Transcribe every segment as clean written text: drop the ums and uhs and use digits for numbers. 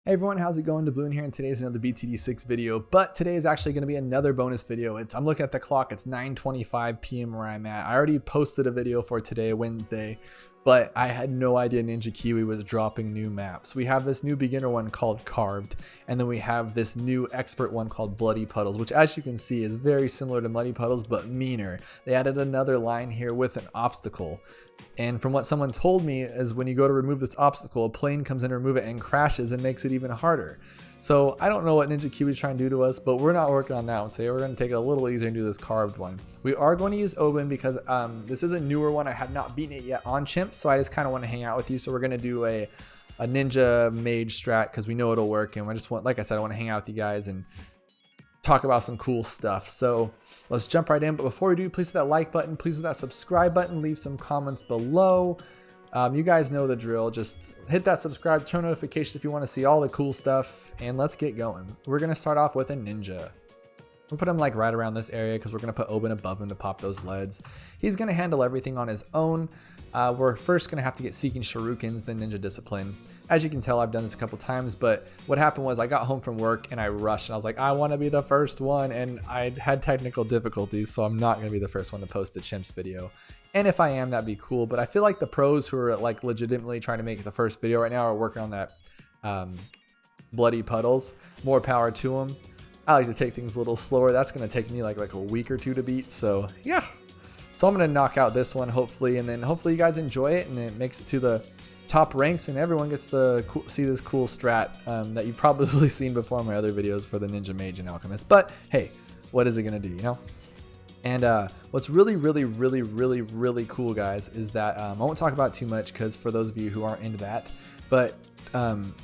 Hey everyone, how's it going? Dablooon here, and today's another BTD6 video, but today is actually going to be another bonus video. I'm looking at the clock, it's 9:25 p.m. where I'm at. I already posted a video for today, Wednesday, but I had no idea Ninja Kiwi was dropping new maps. We have this new beginner one called Carved, and then we have this new expert one called Bloody Puddles, which as you can see is very similar to Muddy Puddles, but meaner. They added another line here with an obstacle. And from what someone told me is when you go to remove this obstacle, a plane comes in to remove it and crashes and makes it even harder. So I don't know what Ninja Kiwi is trying to do to us, but we're not working on that one today. We're going to take it a little easier and do this carved one. We are going to use Oben because this is a newer one. I have not beaten it yet on Chimps, so I just kind of want to hang out with you. So we're going to do a Ninja Mage strat because we know it'll work. And I just want, like I said, I want to hang out with you guys and talk about some cool stuff. So let's jump right in. But before we do, please hit that like button, please hit that subscribe button, leave some comments below. You guys know the drill. Just hit that subscribe, turn notifications if you want to see all the cool stuff, and let's get going. We're going to start off with a ninja. We'll put him like right around this area because we're going to put Oben above him to pop those leads. He's going to handle everything on his own. We're first going to have to get Seeking Shurikens, then Ninja Discipline. As you can tell, I've done this a couple times, but what happened was I got home from work and I rushed and I was like, I want to be the first one, and I had technical difficulties, so I'm not going to be the first one to post a Chimps video. And if I am, that'd be cool, but I feel like the pros who are like legitimately trying to make it the first video right now are working on that Bloody Puddles. More power to them. I like to take things a little slower. That's going to take me like a week or two to beat, so yeah. So I'm going to knock out this one hopefully, and then hopefully you guys enjoy it and it makes it to the top ranks and everyone gets to see this cool strat that you've probably seen before in my other videos for the Ninja Mage and Alchemist. But hey, what is it going to do, you know? And what's really cool, guys, is that I won't talk about too much because for those of you who aren't into that, but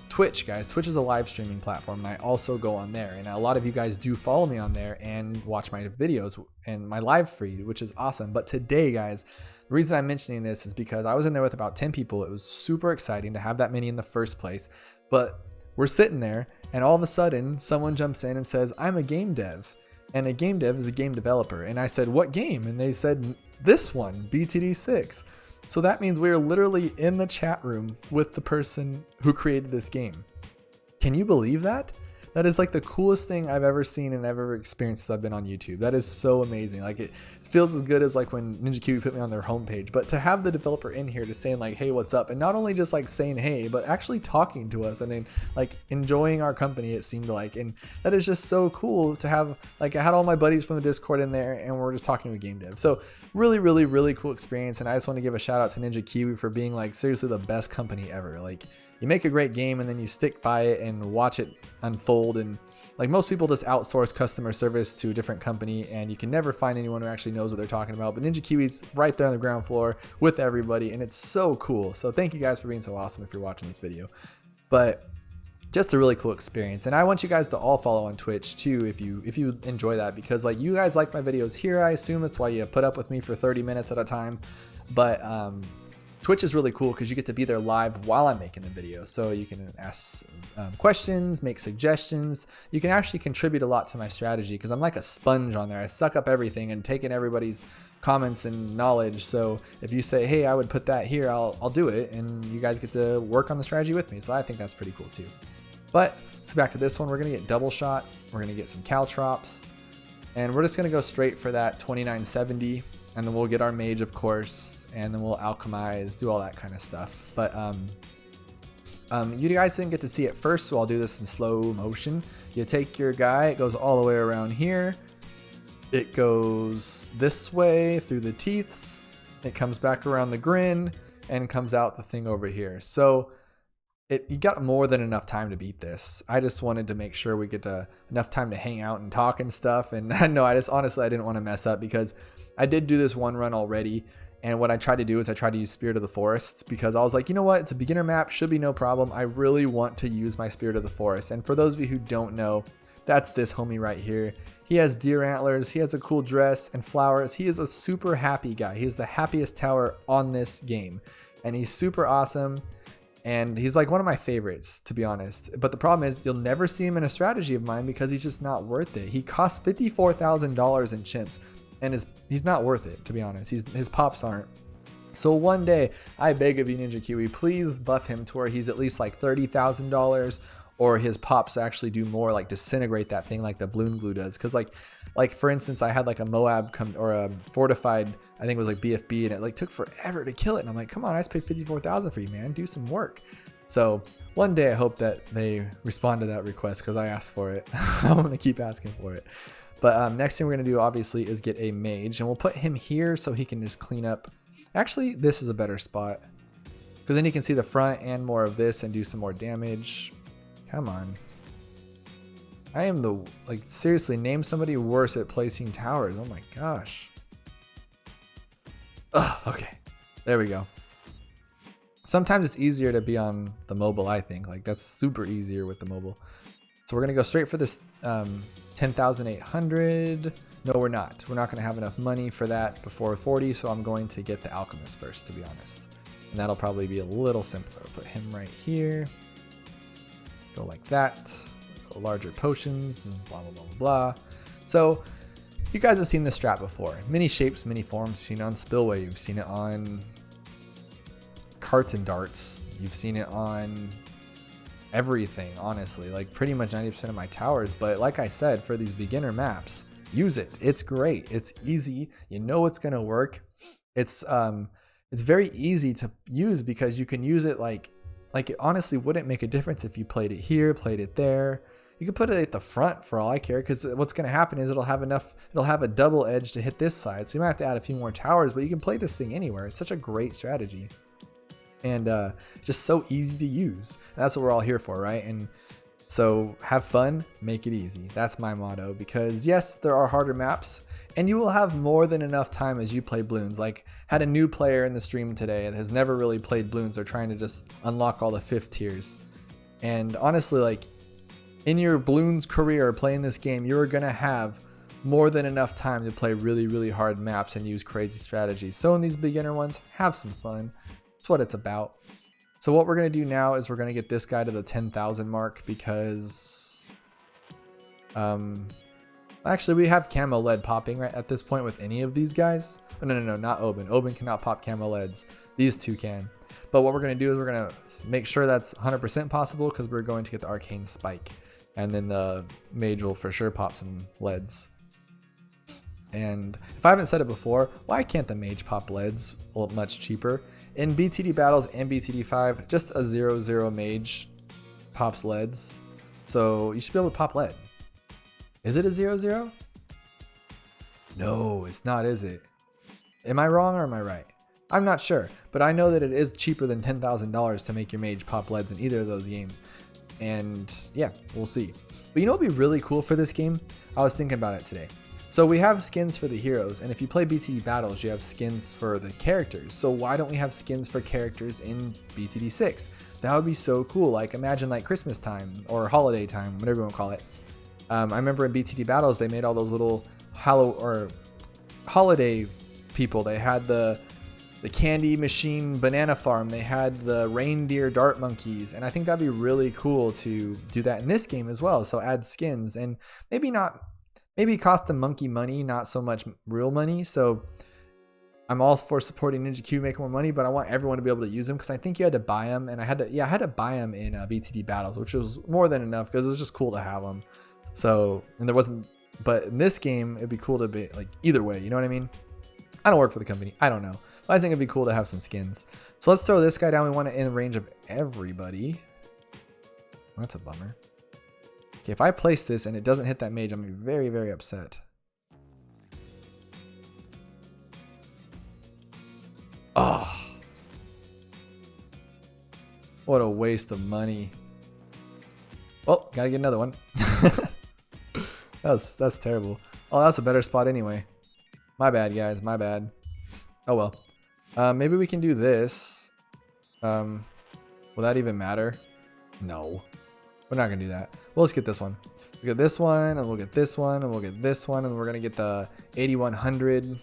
Twitch, guys, Twitch is a live streaming platform, and I also go on there, and a lot of you guys do follow me on there and watch my videos and my live feed, which is awesome. But today, guys, the reason I'm mentioning this is because I was in there with about 10 people. It was super exciting to have that many in the first place, but we're sitting there and all of a sudden someone jumps in and says, I'm a game dev. And a game dev is a game developer. And I said, what game? And they said, this one, BTD6. So that means we are literally in the chat room with the person who created this game. Can you believe that? That is like the coolest thing I've ever seen and ever experienced since I've been on YouTube. That is so amazing. Like it feels as good as like when Ninja Kiwi put me on their homepage. But to have the developer in here to saying like, hey, what's up? And not only just like saying hey, but actually talking to us and then like enjoying our company, it seemed like. And that is just so cool to have. Like I had all my buddies from the Discord in there and we're just talking to a game dev. So really cool experience. And I just want to give a shout out to Ninja Kiwi for being like seriously the best company ever. Like you make a great game and then you stick by it and watch it unfold. And like most people just outsource customer service to a different company and you can never find anyone who actually knows what they're talking about. But Ninja Kiwi's right there on the ground floor with everybody, and it's so cool. So thank you guys for being so awesome if you're watching this video. But just a really cool experience, and I want you guys to all follow on Twitch too if you enjoy that, because like you guys like my videos here, I assume that's why you put up with me for 30 minutes at a time. But Twitch is really cool because you get to be there live while I'm making the video. So you can ask questions, make suggestions. You can actually contribute a lot to my strategy because I'm like a sponge on there. I suck up everything and take in everybody's comments and knowledge. So if you say, hey, I would put that here, I'll do it. And you guys get to work on the strategy with me. So I think that's pretty cool too. But let's go back to this one. We're going to get double shot. We're going to get some caltrops. And we're just going to go straight for that 2970. And then we'll get our mage, of course, and then we'll alchemize, do all that kind of stuff. But you guys didn't get to see it first, so I'll do this in slow motion. You take your guy, it goes all the way around here. It goes this way through the teeths. It comes back around the grin and comes out the thing over here. So you got more than enough time to beat this. I just wanted to make sure we get enough time to hang out and talk and stuff. And no, honestly, I didn't want to mess up because I did do this one run already, and what I tried to do is I tried to use Spirit of the Forest because I was like, you know what, it's a beginner map, should be no problem. I really want to use my Spirit of the Forest. And for those of you who don't know, that's this homie right here. He has deer antlers, he has a cool dress and flowers. He is a super happy guy. He is the happiest tower on this game, and he's super awesome. And he's like one of my favorites, to be honest. But the problem is you'll never see him in a strategy of mine because he's just not worth it. He costs $54,000 in chimps. And he's not worth it, to be honest. His pops aren't. So one day, I beg of you, Ninja Kiwi, please buff him to where he's at least like $30,000 or his pops actually do more like disintegrate that thing like the Bloon glue does. Because like for instance, I had like a Moab or a fortified, I think it was like BFB, and it like took forever to kill it. And I'm like, come on, I just paid 54,000 for you, man. Do some work. So one day I hope that they respond to that request because I asked for it. I'm gonna keep asking for it. But next thing we're gonna do obviously is get a mage, and we'll put him here so he can just clean up. Actually, this is a better spot because then you can see the front and more of this and do some more damage. Come on. I am the, like, seriously, name somebody worse at placing towers. Oh my gosh. Ugh, okay. There we go. Sometimes it's easier to be on the mobile, I think. Like, that's super easier with the mobile. So we're going to go straight for this 10,800. No, we're not. We're not going to have enough money for that before 40, so I'm going to get the alchemist first, to be honest. And that'll probably be a little simpler. Put him right here. Go like that. Go larger potions and blah, blah, blah, blah, blah. So you guys have seen this strat before. Many shapes, many forms. You've seen it on Spillway. You've seen it on Carts and Darts. You've seen it on everything, honestly. Like pretty much 90% of my towers. But like I said, for these beginner maps, use it. It's great. It's easy. You know it's going to work. It's very easy to use because you can use it like it honestly wouldn't make a difference if you played it here, played it there. You could put it at the front for all I care, because what's going to happen is it'll have a double edge to hit this side. So you might have to add a few more towers, but you can play this thing anywhere. It's such a great strategy. And just so easy to use. And that's what we're all here for, right? And so have fun, make it easy. That's my motto, because yes, there are harder maps, and you will have more than enough time as you play Bloons. Like, had a new player in the stream today that has never really played Bloons. They're trying to just unlock all the 5th tiers. And honestly, like, in your Bloons career playing this game, you're gonna have more than enough time to play really, really hard maps and use crazy strategies. So in these beginner ones, have some fun. That's what it's about. So what we're going to do now is we're going to get this guy to the 10,000 mark because actually we have camo lead popping right at this point with any of these guys. Oh, no, not Oben. Oben cannot pop camo leads. These two can. But what we're going to do is we're going to make sure that's 100% possible because we're going to get the Arcane Spike. And then the Mage will for sure pop some leads. And if I haven't said it before, why can't the Mage pop leads much cheaper? In BTD battles and BTD5, just a 0-0 Mage pops leads. So you should be able to pop lead. Is it a 0-0? No, it's not, is it? Am I wrong or am I right? I'm not sure, but I know that it is cheaper than $10,000 to make your Mage pop leads in either of those games. And yeah, we'll see. But you know what would be really cool for this game? I was thinking about it today. So we have skins for the heroes, and if you play BTD battles, you have skins for the characters. So why don't we have skins for characters in BTD6? That would be so cool. Like imagine like Christmas time or holiday time, whatever you want to call it. I remember in BTD battles, they made all those little holiday people. They had the candy machine banana farm. They had the reindeer dart monkeys. And I think that'd be really cool to do that in this game as well. So add skins and maybe cost the monkey money, not so much real money. So I'm all for supporting Ninja Q, making more money, but I want everyone to be able to use them because I think you had to buy them, and I had to buy them in BTD battles, which was more than enough because it was just cool to have them. So, and there wasn't, but in this game, it'd be cool to be like either way, you know what I mean? I don't work for the company, I don't know, but I think it'd be cool to have some skins. So let's throw this guy down. We want it in range of everybody. That's a bummer. Okay, if I place this and it doesn't hit that mage, I'm gonna be very, very upset. Oh, what a waste of money. Well, gotta get another one. That's terrible. Oh, that's a better spot anyway. My bad, guys, my bad. Oh well. Maybe we can do this. Will that even matter? No. We're not gonna do that. Well, let's get this one. We'll get this one, and we'll get this one, and we'll get this one, and we're gonna get the 8100.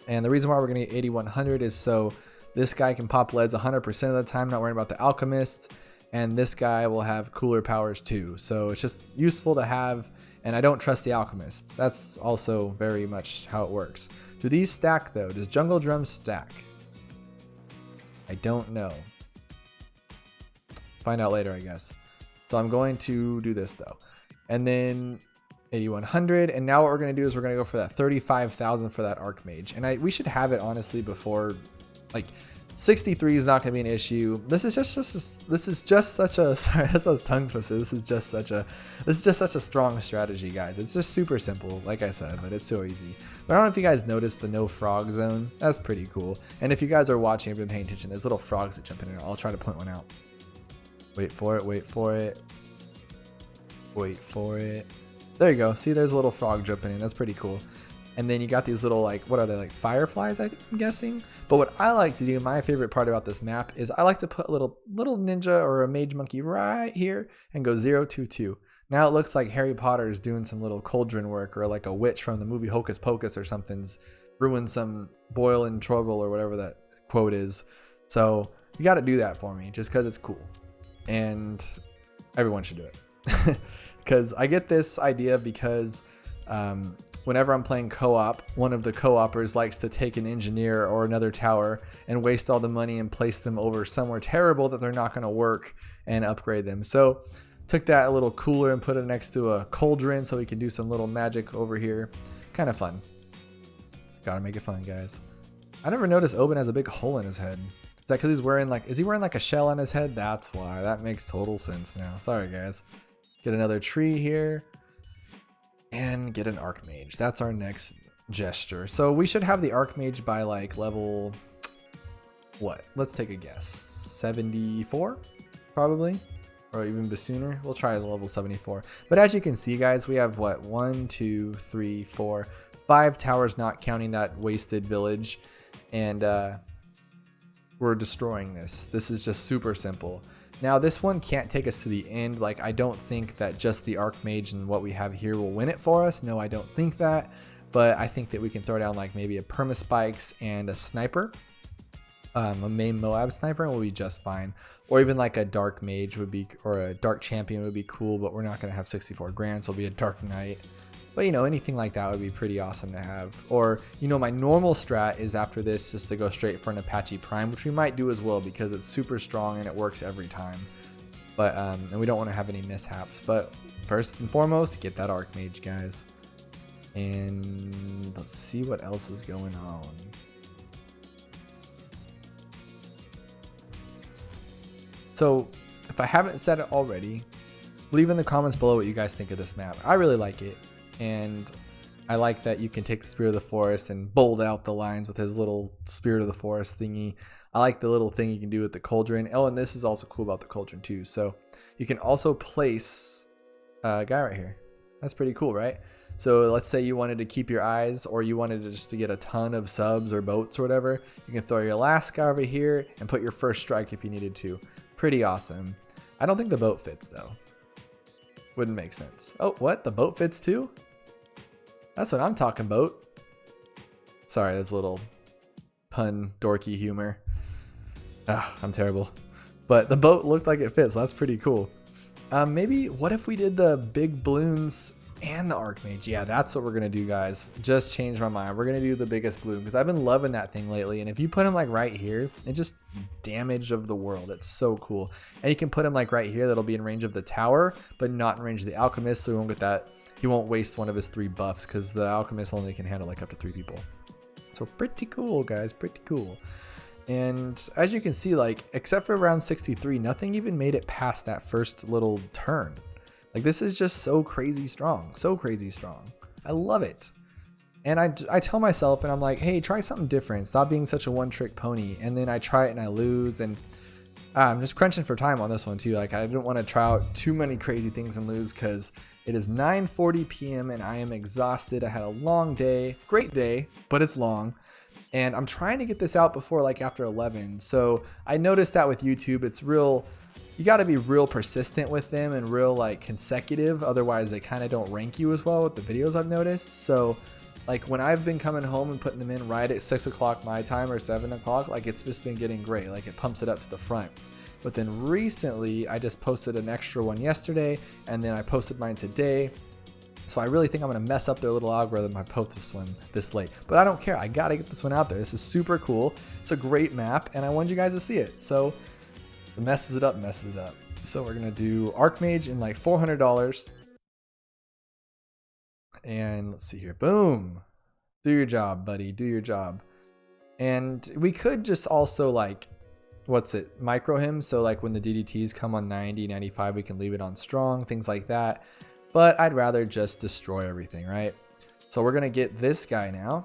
And the reason why we're gonna get 8100 is so this guy can pop leads 100% of the time, not worrying about the alchemist, and this guy will have cooler powers too. So it's just useful to have, and I don't trust the alchemist. That's also very much how it works. Do these stack though? Does Jungle Drum stack? I don't know. Find out later, I guess. So I'm going to do this though. And then 8100, and now what we're going to do is we're going to go for that 35,000 for that Archmage. And we should have it honestly before, like, 63 is not going to be an issue. This is just such a sorry, that's a tongue twister. This is just such a strong strategy, guys. It's just super simple, like I said, but it's so easy. But I don't know if you guys noticed the no frog zone. That's pretty cool. And if you guys are watching, have been paying attention, there's little frogs that jump in there. I'll try to point one out. Wait for it, wait for it, wait for it. There you go. See, there's a little frog jumping in. That's pretty cool. And then you got these little, like, what are they, like fireflies, I'm guessing? But what I like to do, my favorite part about this map, is I like to put a little ninja or a mage monkey right here and go 022. Now it looks like Harry Potter is doing some little cauldron work, or like a witch from the movie Hocus Pocus or something's ruined some boil in trouble or whatever that quote is. So you got to do that for me just because it's cool. And everyone should do it. Because I get this idea because whenever I'm playing co-op, one of the co-opers likes to take an engineer or another tower and waste all the money and place them over somewhere terrible that they're not going to work and upgrade them. So took that a little cooler and put it next to a cauldron so we can do some little magic over here. Kind of fun. Gotta make it fun, guys. I never noticed Oben has a big hole in his head. Is that because he's wearing like, is he wearing like a shell on his head? That's why. That makes total sense now. Sorry, guys. Get another tree here and get an Archmage. That's our next gesture. So we should have the Archmage by like level, what? Let's take a guess. 74 probably, or even sooner. We'll try the level 74. But as you can see, guys, we have what? 1, 2, 3, 4, 5 towers, not counting that wasted village. And we're destroying this. This is just super simple. Now this one can't take us to the end. Like, I don't think that just the Archmage and what we have here will win it for us. No, I don't think that. But I think that we can throw down like maybe a permaspikes and a sniper. A main Moab sniper, and we'll be just fine. Or even like a dark mage would be, or a dark champion would be cool, but we're not going to have 64 grand, so it'll be a dark knight. But you know, anything like that would be pretty awesome to have. Or, you know, my normal strat is after this just to go straight for an Apache Prime, which we might do as well because it's super strong and it works every time. But and we don't want to have any mishaps. But first and foremost, get that Archmage, guys. And let's see what else is going on. So if I haven't said it already, leave in the comments below what you guys think of this map. I really like it. And I like that you can take the Spirit of the Forest and bold out the lines with his little Spirit of the Forest thingy. I like the little thing you can do with the cauldron. Oh, and this is also cool about the cauldron too. So you can also place a guy right here. That's pretty cool, right? So let's say you wanted to keep your eyes, or you wanted to just to get a ton of subs or boats or whatever. You can throw your last guy over here and put your first strike if you needed to. Pretty awesome. I don't think the boat fits though. Wouldn't make sense. Oh, what? The boat fits too? That's what I'm talking about. Sorry, that's a little pun dorky humor. I'm terrible. But the boat looked like it fits, so that's pretty cool. Maybe, what if we did the big balloons and the Archmage? Yeah, that's what we're going to do, guys. Just changed my mind. We're going to do the biggest balloon because I've been loving that thing lately. And if you put him like right here, it just damage of the world. It's so cool. And you can put him like right here. That'll be in range of the tower, but not in range of the alchemist. So we won't get that. He won't waste one of his 3 buffs because the alchemist only can handle like up to 3 people. So pretty cool, guys. Pretty cool. And as you can see, like, except for round 63, nothing even made it past that first little turn. Like, this is just so crazy strong. So crazy strong. I love it. And I tell myself, and I'm like, hey, try something different. Stop being such a one-trick pony. And then I try it and I lose. And I'm just crunching for time on this one, too. Like, I didn't want to try out too many crazy things and lose because it is 9:40 p.m. and I am exhausted. I had a long day. Great day, but it's long. And I'm trying to get this out before like after 11. So I noticed that with YouTube, it's real, you got to be real persistent with them and real like consecutive. Otherwise they kind of don't rank you as well with the videos I've noticed. So like when I've been coming home and putting them in right at 6 o'clock my time or 7 o'clock, like it's just been getting great. Like it pumps it up to the front. But then recently I just posted an extra one yesterday and then I posted mine today. So I really think I'm going to mess up their little algorithm if I post this one this late. But I don't care. I got to get this one out there. This is super cool. It's a great map, and I wanted you guys to see it. So if it messes it up, messes it up. So we're gonna do Archmage in like $400. And let's see here. Boom. Do your job, buddy. Do your job. And we could just also like, what's it? Micro him. So like when the DDTs come on 90, 95, we can leave it on strong, things like that. But I'd rather just destroy everything, right? So we're going to get this guy now.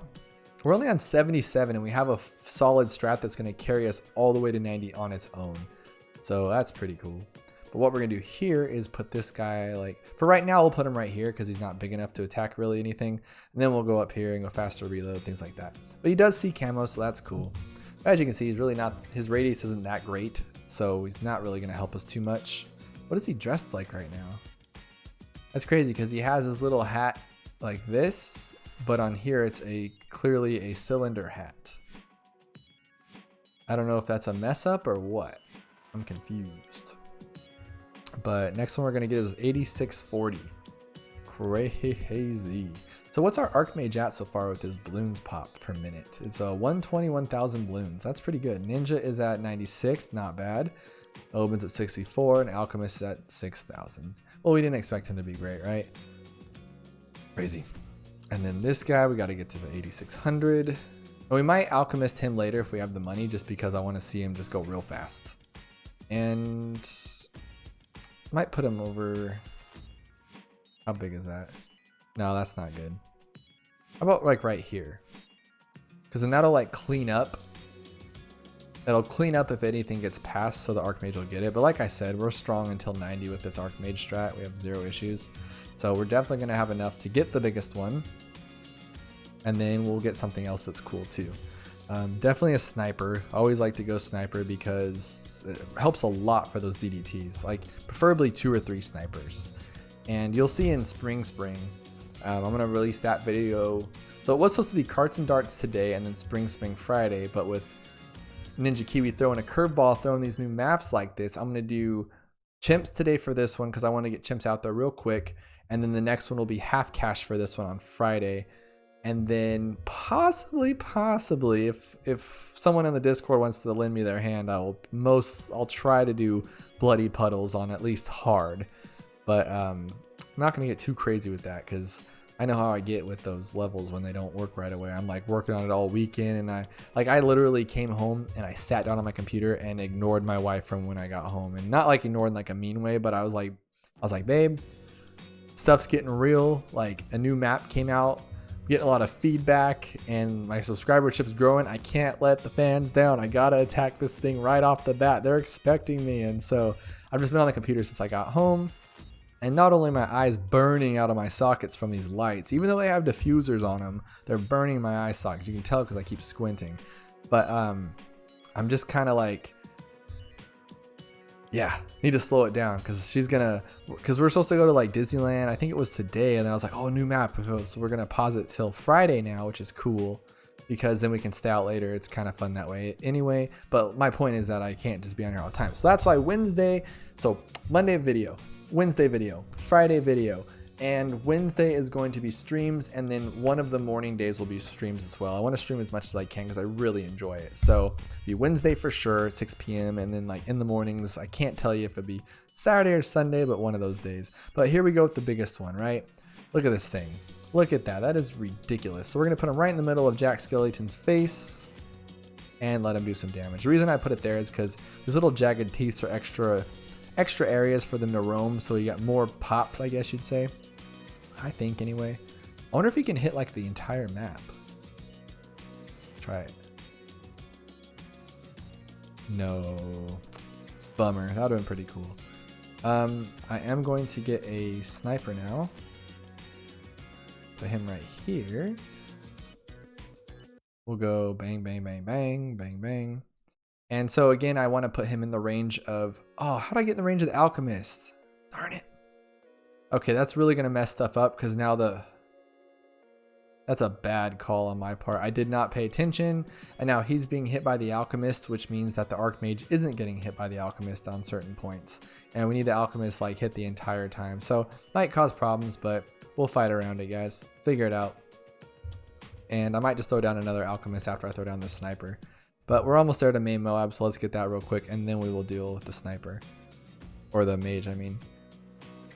We're only on 77 and we have a solid strat that's going to carry us all the way to 90 on its own. So that's pretty cool. But what we're going to do here is put this guy, like, for right now, we'll put him right here because he's not big enough to attack really anything. And then we'll go up here and go faster reload, things like that. But he does see camo, so that's cool. As you can see, he's really not, his radius isn't that great. So he's not really going to help us too much. What is he dressed like right now? That's crazy because he has his little hat like this, but on here it's clearly a cylinder hat. I don't know if that's a mess up or what. I'm confused. But next one we're gonna get is 8640. Crazy. So what's our Archmage at so far with his balloons popped per minute? It's a 121,000 balloons. That's pretty good. Ninja is at 96, not bad. Oben's at 64 and Alchemist is at 6,000. Well, we didn't expect him to be great, right? Crazy. And then this guy, we got to get to the 8600. And we might Alchemist him later if we have the money, just because I want to see him just go real fast. And might put him over. How big is that? No, that's not good. How about like right here? Because then that'll like clean up. It'll clean up if anything gets passed, so the Archmage will get it. But like I said, we're strong until 90 with this Archmage strat. We have 0 issues. So we're definitely going to have enough to get the biggest one. And then we'll get something else that's cool too. Definitely a sniper. I always like to go sniper because it helps a lot for those DDTs. Like preferably 2 or 3 snipers. And you'll see in Spring, I'm going to release that video. So it was supposed to be Carts and Darts today and then Spring Friday. But with Ninja Kiwi throwing a curveball, throwing these new maps like this, I'm going to do Chimps today for this one because I want to get Chimps out there real quick. And then the next one will be half cash for this one on Friday. And then possibly, if someone in the Discord wants to lend me their hand, I'll try to do Bloody Puddles on at least hard. But I'm not going to get too crazy with that because I know how I get with those levels when they don't work right away. I'm like working on it all weekend, and I literally came home and I sat down on my computer and ignored my wife from when I got home. And not like ignored in like a mean way, but I was like, babe, stuff's getting real. Like a new map came out. Getting a lot of feedback and my subscribership's growing. I can't let the fans down. I gotta attack this thing right off the bat. They're expecting me. And so I've just been on the computer since I got home. And not only my eyes burning out of my sockets from these lights, even though they have diffusers on them, they're burning my eye sockets. You can tell because I keep squinting. But I'm just kind of like, yeah, need to slow it down because we're supposed to go to like Disneyland. I think it was today. And then I was like, oh, new map. So we're going to pause it till Friday now, which is cool because then we can stay out later. It's kind of fun that way anyway. But my point is that I can't just be on here all the time. So that's why Wednesday. So Monday video, Wednesday video, Friday video. And Wednesday is going to be streams, and then one of the morning days will be streams as well. I want to stream as much as I can because I really enjoy it. So be Wednesday for sure, 6 p.m. and then like in the mornings, I can't tell you if it'd be Saturday or Sunday, but one of those days. But here we go with the biggest one, right? Look at this thing. Look at that. That is ridiculous. So we're going to put him right in the middle of Jack Skellington's face and let him do some damage. The reason I put it there is because these little jagged teeth are extra areas for them to roam, so you got more pops, I guess you'd say. I think anyway. I wonder if he can hit like the entire map. Try it. No. Bummer. That would have been pretty cool. I am going to get a sniper now. Put him right here. We'll go bang, bang, bang, bang, bang, bang. And so again, I want to put him in the range of, oh, how do I get in the range of the Alchemist? Darn it. Okay, that's really going to mess stuff up because now that's a bad call on my part. I did not pay attention, and now he's being hit by the Alchemist, which means that the Archmage isn't getting hit by the Alchemist on certain points. And we need the Alchemist like hit the entire time. So might cause problems, but we'll fight around it, guys. Figure it out. And I might just throw down another Alchemist after I throw down the sniper. But we're almost there to main Moab, so let's get that real quick, and then we will deal with the sniper. or the mage, I mean.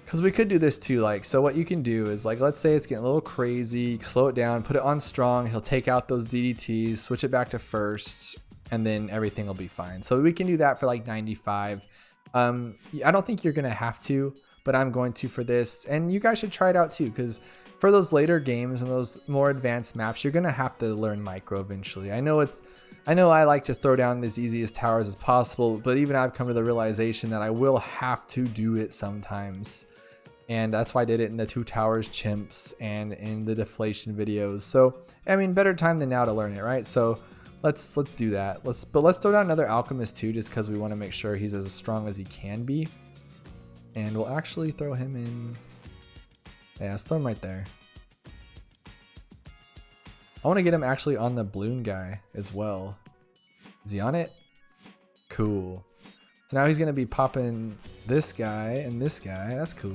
Because we could do this too, like, so what you can do is, like, let's say it's getting a little crazy, slow it down, put it on strong, he'll take out those DDTs, switch it back to first, and then everything will be fine. So we can do that for like 95. I don't think you're gonna have to, but I'm going to for this, and you guys should try it out too, because for those later games and those more advanced maps, you're gonna have to learn micro eventually. I know I like to throw down as easiest towers as possible, but even I've come to the realization that I will have to do it sometimes. And that's why I did it in the 2 towers chimps and in the deflation videos. So, I mean, better time than now to learn it, right? So let's do that. Let's throw down another alchemist too, just because we want to make sure he's as strong as he can be. And we'll actually throw him in. Yeah, let's throw him right there. I want to get him actually on the balloon guy as well. Is he on it? Cool. So now he's going to be popping this guy and this guy. That's cool.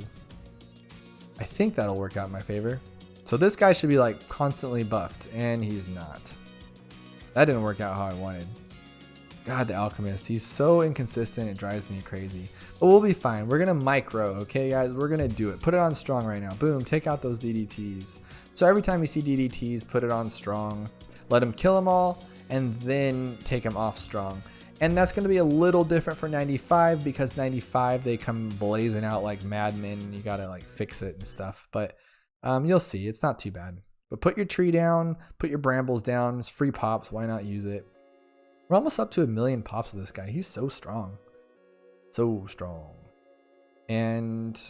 I think that'll work out in my favor. So this guy should be like constantly buffed, and he's not. That didn't work out how I wanted. God, the alchemist, he's so inconsistent, it drives me crazy. But we'll be fine. We're gonna micro, okay guys? We're gonna do it. Put it on strong right now. Boom, take out those DDTs. So every time you see DDTs, put it on strong. Let him kill them all, and then take him off strong. And that's going to be a little different for 95, because 95 they come blazing out like madmen, and you got to like fix it and stuff. But you'll see, it's not too bad. But put your tree down, put your brambles down. It's free pops, why not use it? We're almost up to 1 million pops with this guy. He's so strong. So strong. And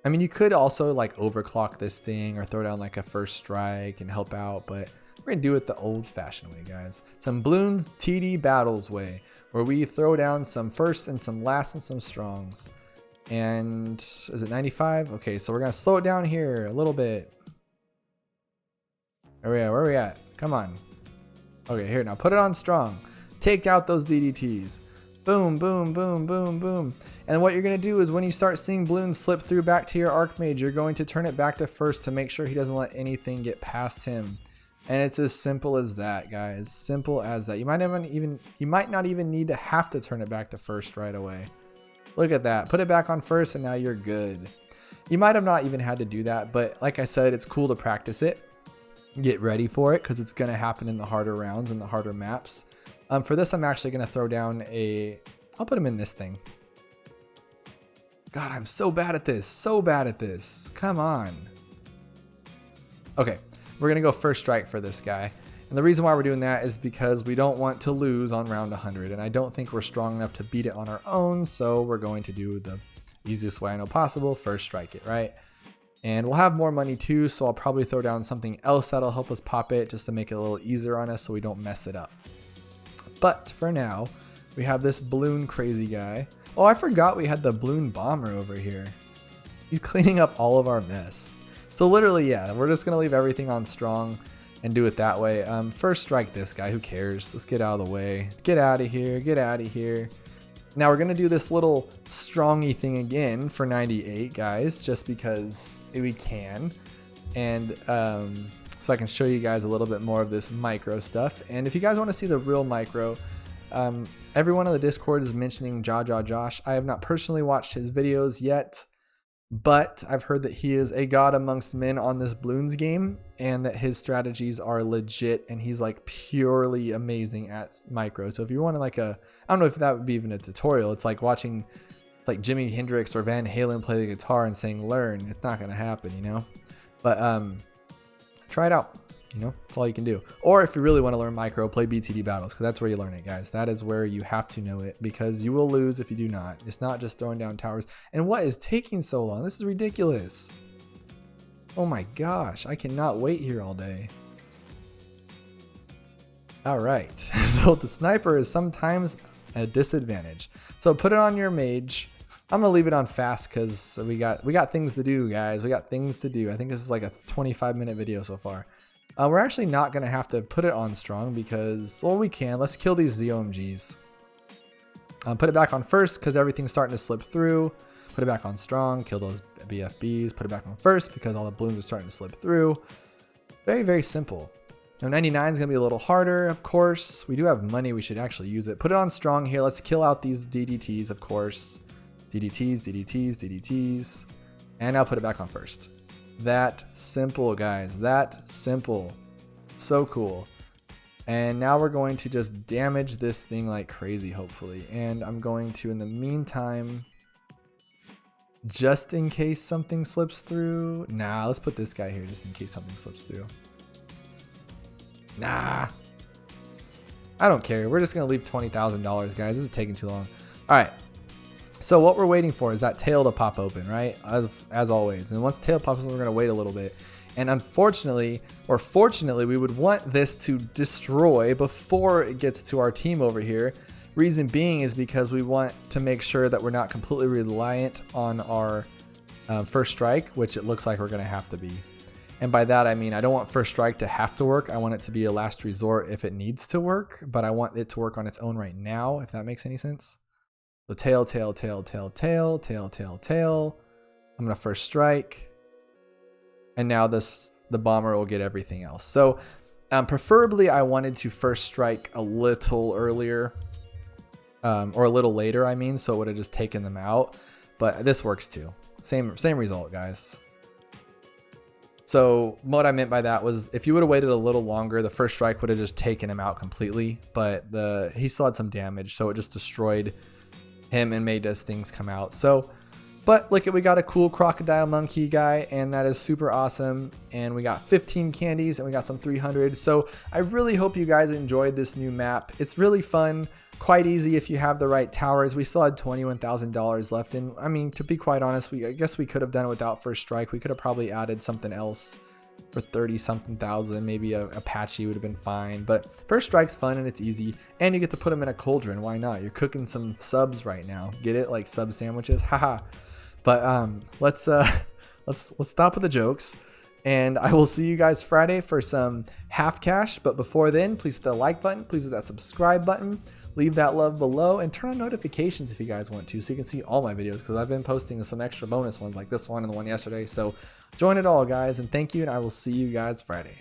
I mean, you could also like overclock this thing or throw down like a first strike and help out, but we're gonna do it the old-fashioned way, guys. Some Bloons TD battles way, where we throw down some first and some last and some strongs. And is it 95? Okay, so we're gonna slow it down here a little bit. Where are we at? Come on. Okay, here now. Put it on strong. Take out those DDTs. Boom, boom, boom, boom, boom. And what you're gonna do is when you start seeing Bloons slip through back to your Archmage, you're going to turn it back to first to make sure he doesn't let anything get past him. And it's as simple as that, guys. Simple as that. You might not even need to have to turn it back to first right away. Look at that. Put it back on first and now you're good. You might have not even had to do that, but like I said, it's cool to practice it. Get ready for it, because it's going to happen in the harder rounds and the harder maps. For this, I'm actually going to throw down I'll put him in this thing. God, I'm so bad at this. So bad at this. Come on. Okay. We're going to go first strike for this guy. And the reason why we're doing that is because we don't want to lose on round 100. And I don't think we're strong enough to beat it on our own. So we're going to do the easiest way I know possible. First strike it, right? And we'll have more money too. So I'll probably throw down something else that'll help us pop it, just to make it a little easier on us so we don't mess it up. But for now, we have this balloon crazy guy. Oh, I forgot we had the balloon bomber over here. He's cleaning up all of our mess. So literally, yeah, we're just going to leave everything on strong and do it that way. First strike this guy. Who cares? Let's get out of the way. Get out of here. Get out of here. Now we're going to do this little strongy thing again for 98, guys, just because we can. And so I can show you guys a little bit more of this micro stuff. And if you guys want to see the real micro, everyone on the Discord is mentioning Josh. I have not personally watched his videos yet, but I've heard that he is a god amongst men on this Bloons game, and that his strategies are legit, and he's like purely amazing at micro. So if you want like I don't know if that would be even a tutorial. It's like watching like Jimi Hendrix or Van Halen play the guitar and saying learn. It's not going to happen, you know. But try it out. You know, that's all you can do. Or if you really want to learn micro, play BTD battles, because that's where you learn it, guys. That is where you have to know it, because you will lose if you do not. It's not just throwing down towers. And what is taking so long? This is ridiculous. Oh my gosh, I cannot wait here all day. All right, so the sniper is sometimes a disadvantage. So put it on your mage. I'm gonna leave it on fast because we got things to do, guys. We got things to do. I think this is like a 25-minute video so far. We're actually not going to have to put it on strong because, well, we can. Let's kill these ZOMGs. Put it back on first because everything's starting to slip through. Put it back on strong. Kill those BFBs. Put it back on first because all the balloons are starting to slip through. Very, very simple. Now 99 is going to be a little harder, of course. We do have money. We should actually use it. Put it on strong here. Let's kill out these DDTs, of course. DDTs, DDTs, DDTs, and now put it back on first. That simple, guys, that simple. So cool. And now we're going to just damage this thing like crazy, hopefully. And I'm going to, in the meantime, just in case something slips through. Nah, let's put this guy here just in case something slips through. Nah. I don't care. We're just going to leave $20,000, guys. This is taking too long. All right. So what we're waiting for is that tail to pop open, right? As always. And once tail pops open, we're going to wait a little bit. And unfortunately, or fortunately, we would want this to destroy before it gets to our team over here. Reason being is because we want to make sure that we're not completely reliant on our first strike, which it looks like we're going to have to be. And by that, I mean, I don't want first strike to have to work. I want it to be a last resort if it needs to work, but I want it to work on its own right now, if that makes any sense. So tail, tail, tail, tail, tail, tail, tail, tail. I'm going to first strike. And now the bomber will get everything else. So preferably I wanted to first strike a little earlier, or a little later, I mean, so it would have just taken them out. But this works too. Same result, guys. So what I meant by that was if you would have waited a little longer, the first strike would have just taken him out completely. But he still had some damage, so it just destroyed him and made those things come out. So, but look, we got a cool crocodile monkey guy, and that is super awesome. And we got 15 candies and we got some 300. So I really hope you guys enjoyed this new map. It's really fun, quite easy if you have the right towers. We still had $21,000 left. And I mean, to be quite honest, I guess we could have done it without first strike. We could have probably added something else for 30-something thousand. Maybe a Apache would have been fine, but first strike's fun and it's easy, and you get to put them in a cauldron. Why not? You're cooking some subs right now. Get it? Like sub sandwiches. Haha. But let's stop with the jokes, and I will see you guys Friday for some half cash. But before then, please hit the like button, please hit that subscribe button, leave that love below, and turn on notifications if you guys want to, so you can see all my videos, because I've been posting some extra bonus ones like this one and the one yesterday. So join it all, guys, and thank you, and I will see you guys Friday.